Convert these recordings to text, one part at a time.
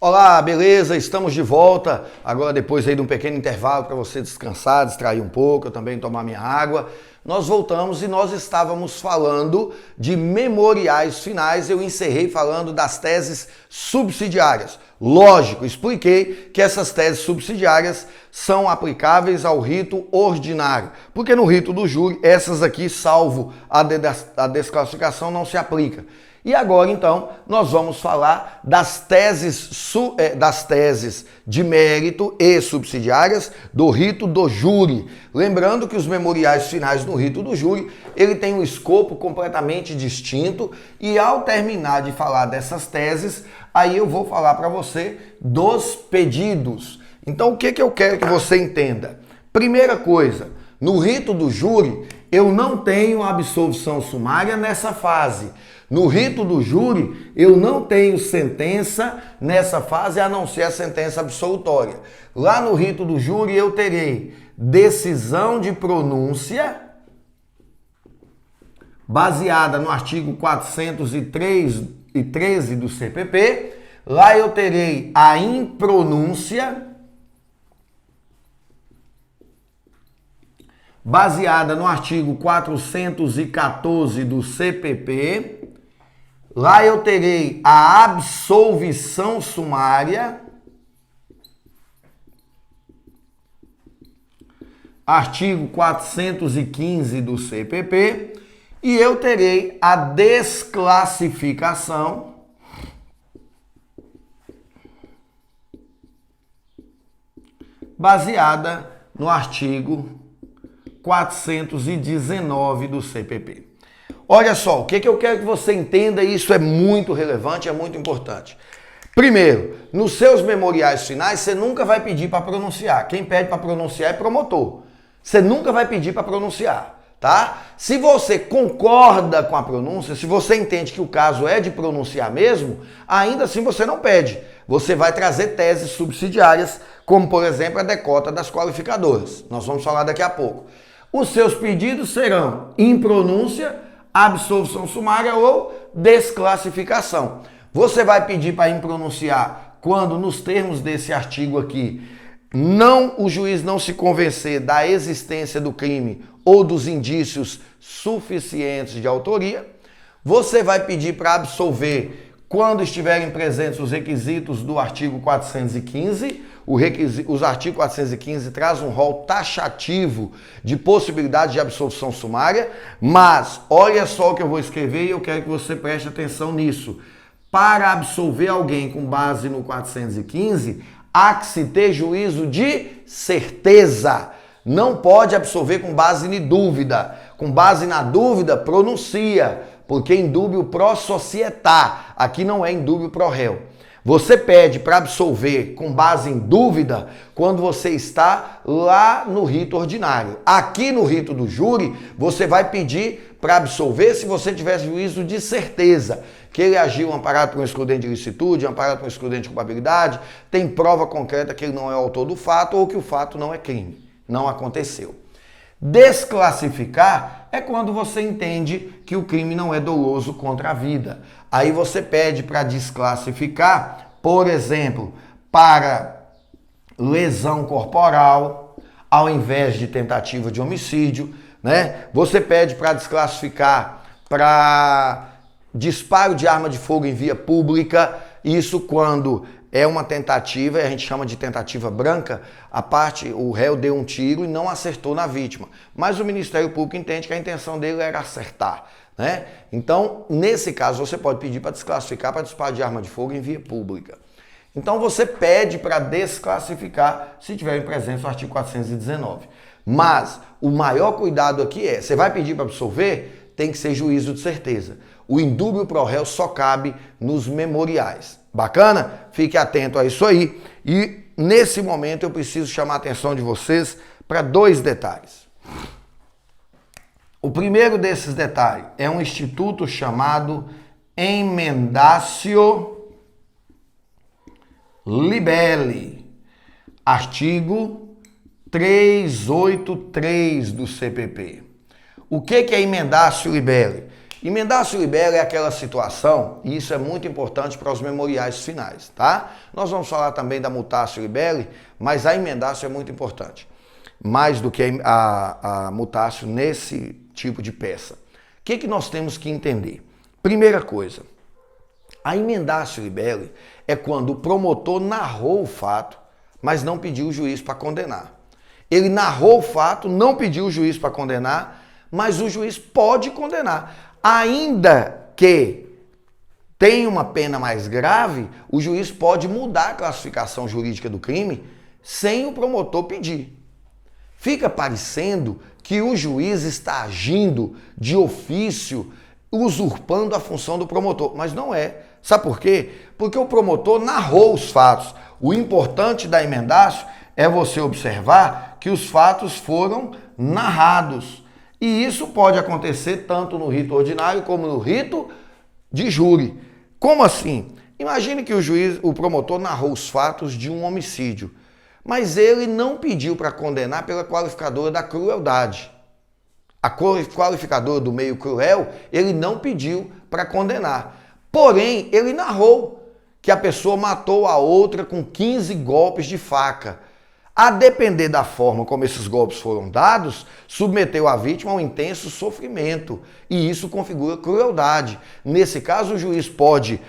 Olá, beleza? Estamos de volta. Agora depois aí de um pequeno intervalo para você descansar, distrair um pouco, eu também tomar minha água. Nós voltamos e nós estávamos falando de memoriais finais. Eu encerrei falando das teses subsidiárias. Lógico, expliquei que essas teses subsidiárias são aplicáveis ao rito ordinário, porque no rito do júri essas aqui, salvo a desclassificação, não se aplica. E agora, então, nós vamos falar das teses de mérito e subsidiárias do rito do júri. Lembrando que os memoriais finais no rito do júri, ele tem um escopo completamente distinto e ao terminar de falar dessas teses, aí eu vou falar para você dos pedidos. Então, o que eu quero que você entenda? Primeira coisa, no rito do júri, eu não tenho absolvição sumária nessa fase. No rito do júri, eu não tenho sentença nessa fase, a não ser a sentença absolutória. Lá no rito do júri, eu terei decisão de pronúncia, baseada no artigo 413 do CPP. Lá eu terei a impronúncia, baseada no artigo 414 do CPP. Lá eu terei a absolvição sumária, artigo 415 do CPP, e eu terei a desclassificação, baseada no artigo 419 do CPP. Olha só, o que eu quero que você entenda, e isso é muito relevante, é muito importante. Primeiro, nos seus memoriais finais, você nunca vai pedir para pronunciar. Quem pede para pronunciar é promotor. Você nunca vai pedir para pronunciar, tá? Se você concorda com a pronúncia, se você entende que o caso é de pronunciar mesmo, ainda assim você não pede. Você vai trazer teses subsidiárias, como por exemplo a decota das qualificadoras. Nós vamos falar daqui a pouco. Os seus pedidos serão impronúncia, absolvição sumária ou desclassificação. Você vai pedir para impronunciar quando, nos termos desse artigo aqui, o juiz não se convencer da existência do crime ou dos indícios suficientes de autoria. Você vai pedir para absolver quando estiverem presentes os requisitos do artigo 415. Os artigos 415 traz um rol taxativo de possibilidade de absolvição sumária, mas olha só o que eu vou escrever e eu quero que você preste atenção nisso. Para absolver alguém com base no 415, há que se ter juízo de certeza. Não pode absolver com base em dúvida. Com base na dúvida, pronuncia, porque em dúbio pro societá, aqui não é em dúbio pro réu. Você pede para absolver com base em dúvida quando você está lá no rito ordinário. Aqui no rito do júri, você vai pedir para absolver se você tiver juízo de certeza, que ele agiu amparado por um excludente de ilicitude, amparado por um excludente de culpabilidade, tem prova concreta que ele não é o autor do fato ou que o fato não é crime, não aconteceu. Desclassificar é quando você entende que o crime não é doloso contra a vida. Aí você pede para desclassificar, por exemplo, para lesão corporal, ao invés de tentativa de homicídio, né? Você pede para desclassificar para disparo de arma de fogo em via pública, isso quando é uma tentativa, a gente chama de tentativa branca, o réu deu um tiro e não acertou na vítima. Mas o Ministério Público entende que a intenção dele era acertar, né? Então, nesse caso, você pode pedir para desclassificar para disparo de arma de fogo em via pública. Então, você pede para desclassificar se tiver em presença o artigo 419. Mas o maior cuidado aqui você vai pedir para absolver, tem que ser juízo de certeza. O indúbio pro réu só cabe nos memoriais. Bacana? Fique atento a isso aí. E nesse momento eu preciso chamar a atenção de vocês para dois detalhes. O primeiro desses detalhes é um instituto chamado Emendatio Libelli, artigo 383 do CPP. O que é Emendatio Libelli? Emendácio libera é aquela situação, e isso é muito importante para os memoriais finais, tá? Nós vamos falar também da mutácio libere, mas a emendácio é muito importante, mais do que a mutácio nesse tipo de peça. O que nós temos que entender? Primeira coisa, a emendácio libere é quando o promotor narrou o fato, mas não pediu o juiz para condenar. Ele narrou o fato, não pediu o juiz para condenar, mas o juiz pode condenar. Ainda que tenha uma pena mais grave, o juiz pode mudar a classificação jurídica do crime sem o promotor pedir. Fica parecendo que o juiz está agindo de ofício, usurpando a função do promotor, mas não é. Sabe por quê? Porque o promotor narrou os fatos. O importante da emendácio é você observar que os fatos foram narrados. E isso pode acontecer tanto no rito ordinário como no rito de júri. Como assim? Imagine que o promotor narrou os fatos de um homicídio, mas ele não pediu para condenar pela qualificadora da crueldade. A qualificadora do meio cruel, ele não pediu para condenar. Porém, ele narrou que a pessoa matou a outra com 15 golpes de faca. A depender da forma como esses golpes foram dados, submeteu a vítima a um intenso sofrimento. E isso configura crueldade. Nesse caso, o juiz pode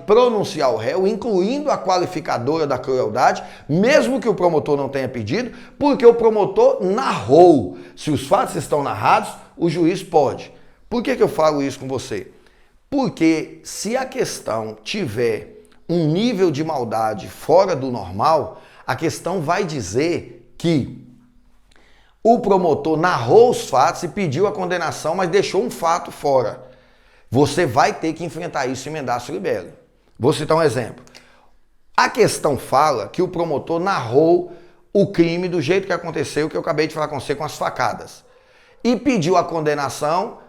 pronunciar o réu, incluindo a qualificadora da crueldade, mesmo que o promotor não tenha pedido, porque o promotor narrou. Se os fatos estão narrados, o juiz pode. Por que eu falo isso com você? Porque se a questão tiver um nível de maldade fora do normal, a questão vai dizer que o promotor narrou os fatos e pediu a condenação, mas deixou um fato fora. Você vai ter que enfrentar isso em emendácio libere. Vou citar um exemplo. A questão fala que o promotor narrou o crime do jeito que aconteceu, que eu acabei de falar com você, com as facadas. E pediu a condenação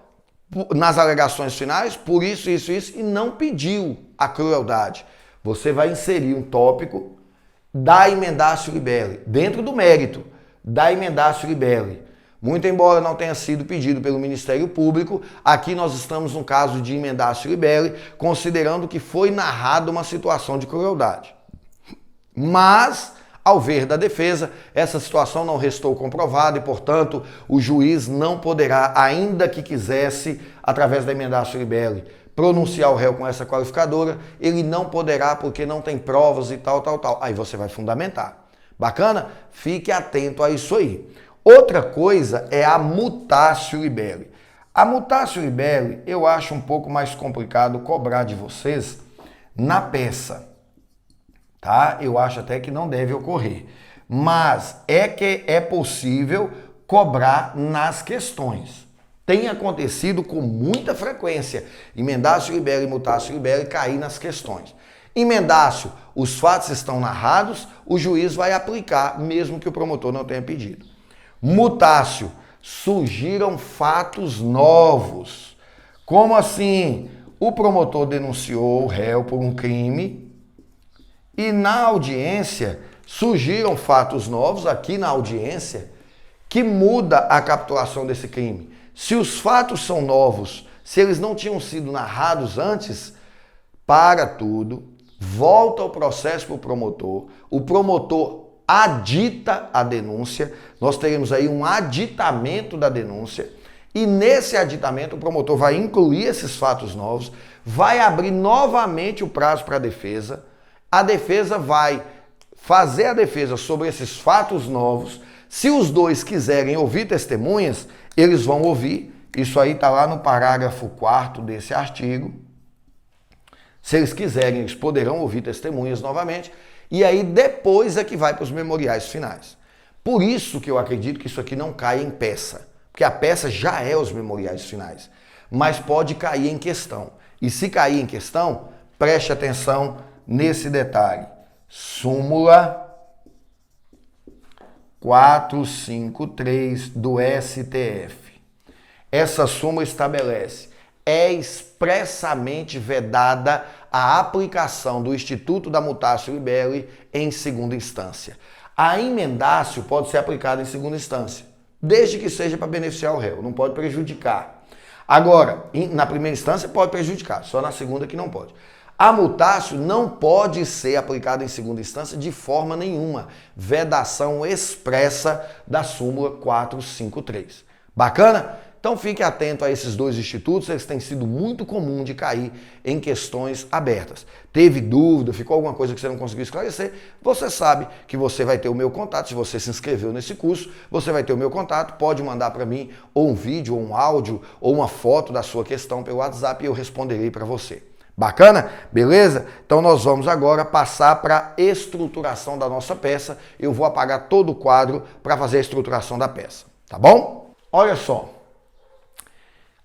nas alegações finais por isso, isso, isso, e não pediu a crueldade. Você vai inserir um tópico da emendácio libere, dentro do mérito da emendácio libere. Muito embora não tenha sido pedido pelo Ministério Público, aqui nós estamos num caso de emendácio libere, considerando que foi narrada uma situação de crueldade. Mas, ao ver da defesa, essa situação não restou comprovada e, portanto, o juiz não poderá, ainda que quisesse, através da emendácio libere, pronunciar o réu com essa qualificadora, ele não poderá porque não tem provas e tal. Aí você vai fundamentar. Bacana? Fique atento a isso aí. Outra coisa é a mutácio libere. A mutácio libere eu acho um pouco mais complicado cobrar de vocês na peça, tá? Eu acho até que não deve ocorrer. Mas é que é possível cobrar nas questões. Tem acontecido com muita frequência. Emendácio libere e mutácio libere cair nas questões. Emendácio, os fatos estão narrados, o juiz vai aplicar, mesmo que o promotor não tenha pedido. Mutácio, surgiram fatos novos. Como assim? O promotor denunciou o réu por um crime e na audiência surgiram fatos novos, aqui na audiência, que muda a capitulação desse crime. Se os fatos são novos, se eles não tinham sido narrados antes, para tudo, volta o processo para o promotor adita a denúncia, nós teremos aí um aditamento da denúncia, e nesse aditamento o promotor vai incluir esses fatos novos, vai abrir novamente o prazo para a defesa vai fazer a defesa sobre esses fatos novos. Se os dois quiserem ouvir testemunhas, eles vão ouvir. Isso aí está lá no parágrafo 4º desse artigo. Se eles quiserem, eles poderão ouvir testemunhas novamente. E aí depois é que vai para os memoriais finais. Por isso que eu acredito que isso aqui não cai em peça. Porque a peça já é os memoriais finais. Mas pode cair em questão. E se cair em questão, preste atenção nesse detalhe. Súmula 453 do STF. Essa súmula estabelece: é expressamente vedada a aplicação do Instituto da mutácio libere em segunda instância. A emendácio pode ser aplicada em segunda instância, desde que seja para beneficiar o réu, não pode prejudicar. Agora, na primeira instância pode prejudicar, só na segunda que não pode. A multácio não pode ser aplicada em segunda instância de forma nenhuma. Vedação expressa da súmula 453. Bacana? Então fique atento a esses dois institutos, eles têm sido muito comum de cair em questões abertas. Teve dúvida, ficou alguma coisa que você não conseguiu esclarecer, você sabe que você vai ter o meu contato, se você se inscreveu nesse curso, você vai ter o meu contato, pode mandar para mim ou um vídeo, ou um áudio, ou uma foto da sua questão pelo WhatsApp e eu responderei para você. Bacana? Beleza? Então nós vamos agora passar para a estruturação da nossa peça. Eu vou apagar todo o quadro para fazer a estruturação da peça, tá bom? Olha só.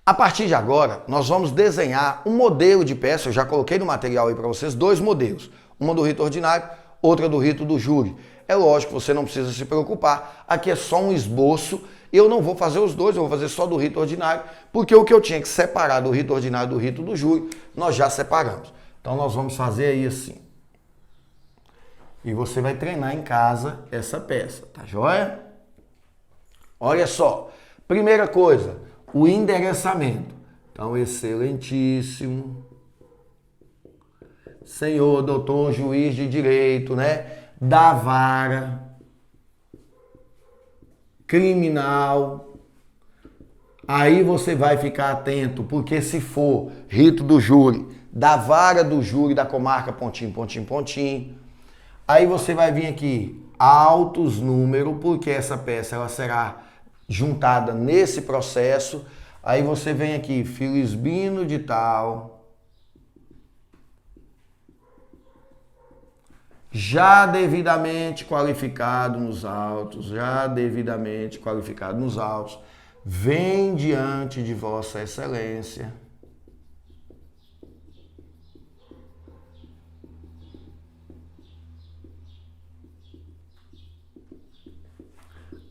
A partir de agora, nós vamos desenhar um modelo de peça. Eu já coloquei no material aí para vocês dois modelos. Uma do rito ordinário, outra do rito do júri. É lógico, você não precisa se preocupar. Aqui é só um esboço. Eu não vou fazer os dois, eu vou fazer só do rito ordinário, porque o que eu tinha que separar do rito ordinário do rito do júri, nós já separamos. Então nós vamos fazer aí assim. E você vai treinar em casa essa peça, tá joia? Olha só. Primeira coisa. O endereçamento. Então, excelentíssimo, senhor, doutor, juiz de direito, né? Da vara criminal. Aí você vai ficar atento, porque se for rito do júri, da vara do júri da comarca pontinho, pontinho, pontinho, aí você vai vir aqui, altos números, porque essa peça ela será juntada nesse processo. Aí você vem aqui, Filisbino de tal, já devidamente qualificado nos autos, vem diante de Vossa Excelência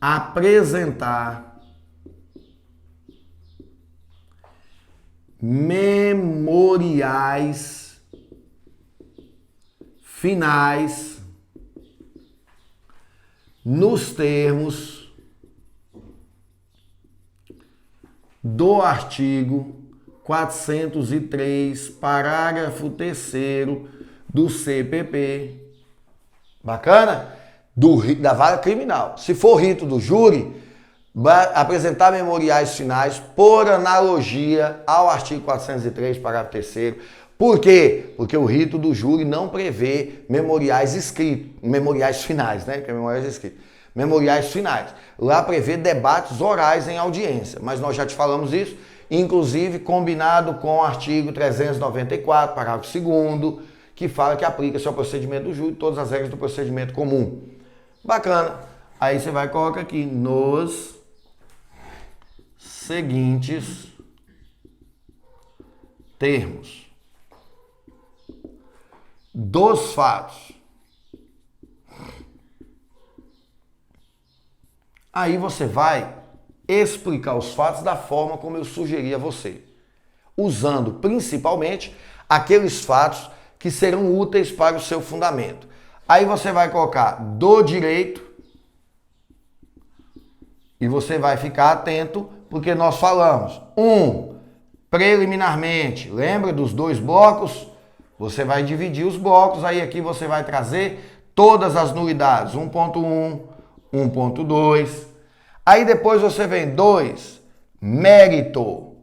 apresentar memoriais finais nos termos do artigo 403, parágrafo 3º do CPP. Bacana? Da vara criminal. Se for rito do júri, vai apresentar memoriais finais por analogia ao artigo 403, parágrafo 3º. Por quê? Porque o rito do júri não prevê memoriais escritos, memoriais finais, né? Que é memoriais escritos. Memoriais finais. Lá prevê debates orais em audiência, mas nós já te falamos isso, inclusive combinado com o artigo 394, parágrafo 2º, que fala que aplica-se ao procedimento do júri todas as regras do procedimento comum. Bacana. Aí você vai colocar aqui nos seguintes termos dos fatos. Aí você vai explicar os fatos da forma como eu sugeri a você, usando principalmente aqueles fatos que serão úteis para o seu fundamento. Aí você vai colocar do direito e você vai ficar atento porque nós falamos, preliminarmente, lembra dos dois blocos? Você vai dividir os blocos, aí aqui você vai trazer todas as nulidades, 1.1, 1.2. Aí depois você vem 2, mérito.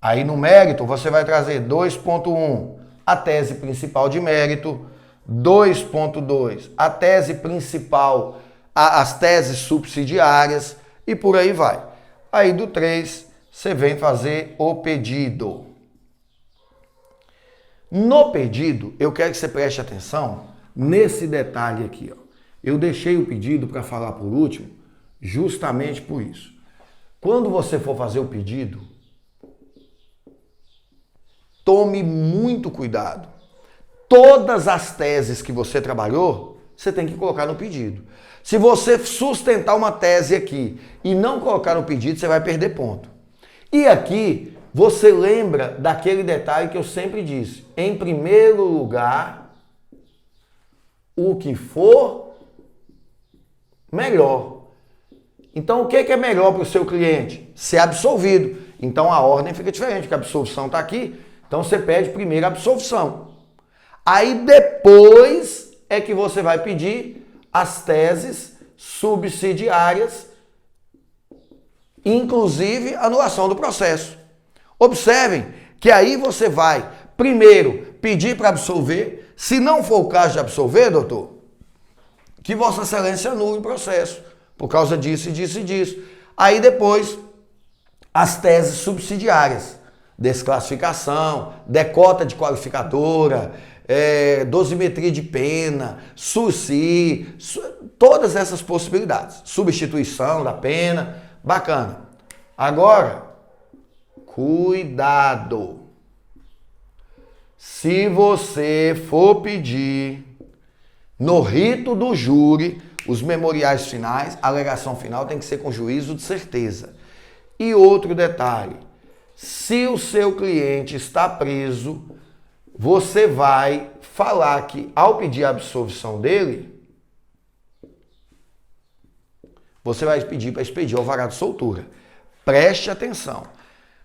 Aí no mérito você vai trazer 2.1, a tese principal de mérito, 2.2, a tese principal, as teses subsidiárias e por aí vai. Aí do 3, você vem fazer o pedido. No pedido, eu quero que você preste atenção nesse detalhe aqui, ó. Eu deixei o pedido para falar por último, justamente por isso. Quando você for fazer o pedido, tome muito cuidado. Todas as teses que você trabalhou, você tem que colocar no pedido. Se você sustentar uma tese aqui e não colocar no pedido, você vai perder ponto. E aqui, você lembra daquele detalhe que eu sempre disse. Em primeiro lugar, o que for melhor. Então, o que é melhor para o seu cliente? Ser absolvido. Então a ordem fica diferente, porque a absolvição está aqui, então você pede primeiro a absolvição. Aí depois é que você vai pedir as teses subsidiárias, inclusive anulação do processo. Observem que aí você vai primeiro pedir para absolver, se não for o caso de absolver, doutor, que Vossa Excelência anule o processo, por causa disso e disso e disso. Aí depois, as teses subsidiárias, desclassificação, decota de qualificadora, dosimetria de pena, sursi, todas essas possibilidades. Substituição da pena, bacana. Agora, cuidado. Se você for pedir no rito do júri, os memoriais finais, a alegação final tem que ser com juízo de certeza. E outro detalhe, se o seu cliente está preso, você vai falar que ao pedir a absolvição dele, você vai pedir para expedir o alvará de soltura. Preste atenção.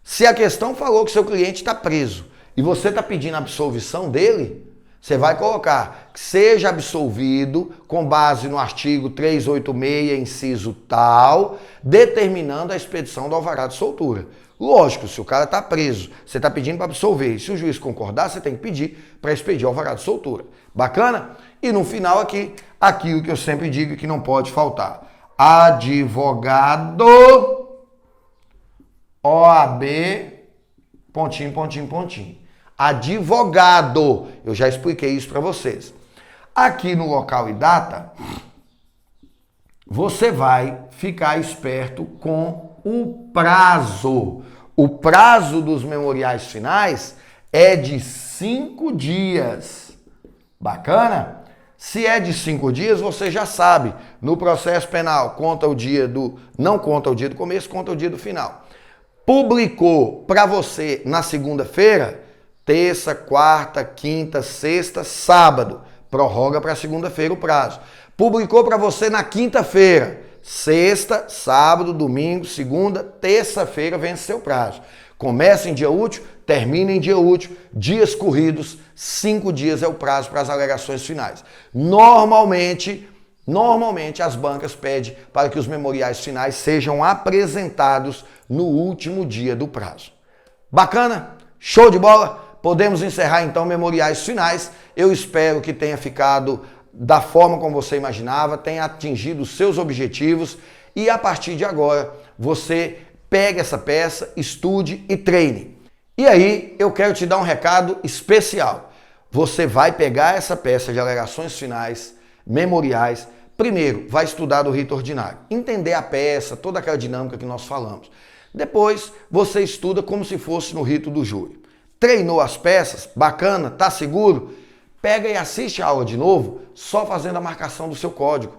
Se a questão falou que seu cliente está preso e você está pedindo a absolvição dele, você vai colocar que seja absolvido com base no artigo 386, inciso tal, determinando a expedição do alvará de soltura. Lógico, se o cara está preso, você está pedindo para absolver, e se o juiz concordar, você tem que pedir para expedir o alvará de soltura. Bacana? E no final aqui, aquilo que eu sempre digo que não pode faltar. Advogado, OAB, pontinho, pontinho, pontinho. Advogado, eu já expliquei isso para vocês. Aqui no local e data, você vai ficar esperto com o prazo. O prazo dos memoriais finais é de 5 dias. Bacana? Se é de 5 dias, você já sabe. No processo penal, conta o dia não conta o dia do começo, conta o dia do final. Publicou para você na segunda-feira, terça, quarta, quinta, sexta, sábado. Prorroga para segunda-feira o prazo. Publicou para você na quinta-feira. Sexta, sábado, domingo, segunda, terça-feira vence seu prazo. Começa em dia útil, termina em dia útil, dias corridos, 5 dias é o prazo para as alegações finais. Normalmente as bancas pedem para que os memoriais finais sejam apresentados no último dia do prazo. Bacana? Show de bola? Podemos encerrar então memoriais finais. Eu espero que tenha ficado da forma como você imaginava, tenha atingido os seus objetivos e a partir de agora você pegue essa peça, estude e treine. E aí eu quero te dar um recado especial. Você vai pegar essa peça de alegações finais, memoriais, primeiro vai estudar do rito ordinário, entender a peça, toda aquela dinâmica que nós falamos. Depois você estuda como se fosse no rito do júri. Treinou as peças? Bacana? Tá seguro? Pega e assiste a aula de novo, só fazendo a marcação do seu código.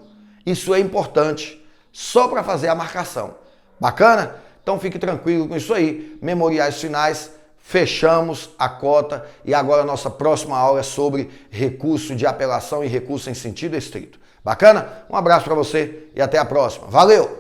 Isso é importante, só para fazer a marcação. Bacana? Então fique tranquilo com isso aí. Memoriais finais, fechamos a cota e agora a nossa próxima aula é sobre recurso de apelação e recurso em sentido estrito. Bacana? Um abraço para você e até a próxima. Valeu!